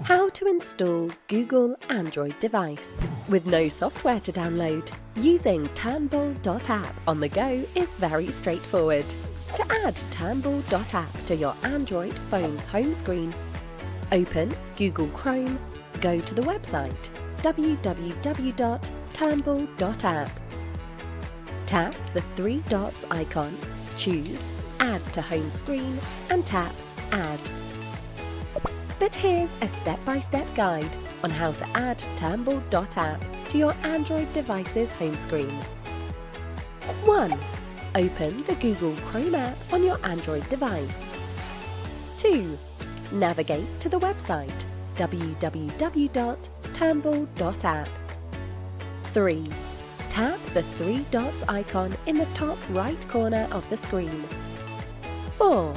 How to install Google Android device. With no software to download, using Turnbull.app on the go is very straightforward. To add Turnbull.app to your Android phone's home screen, open Google Chrome, go to the website www.turnbull.app. Tap the three dots icon, choose Add to Home Screen and tap Add. But here's a step-by-step guide on how to add Turnbull.app to your Android device's home screen. 1. Open the Google Chrome app on your Android device. 2. Navigate to the website www.turnbull.app. 3. Tap the three dots icon in the top right corner of the screen. 4.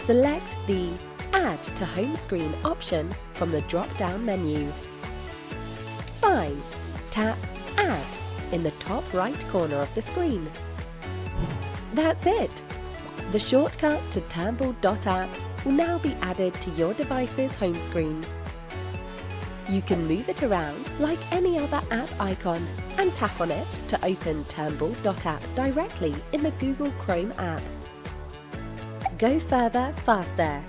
Select the Add to Home Screen option from the drop-down menu. 5. Tap Add in the top right corner of the screen. That's it! The shortcut to Turnbull.app will now be added to your device's home screen. You can move it around like any other app icon and tap on it to open Turnbull.app directly in the Google Chrome app. Go further faster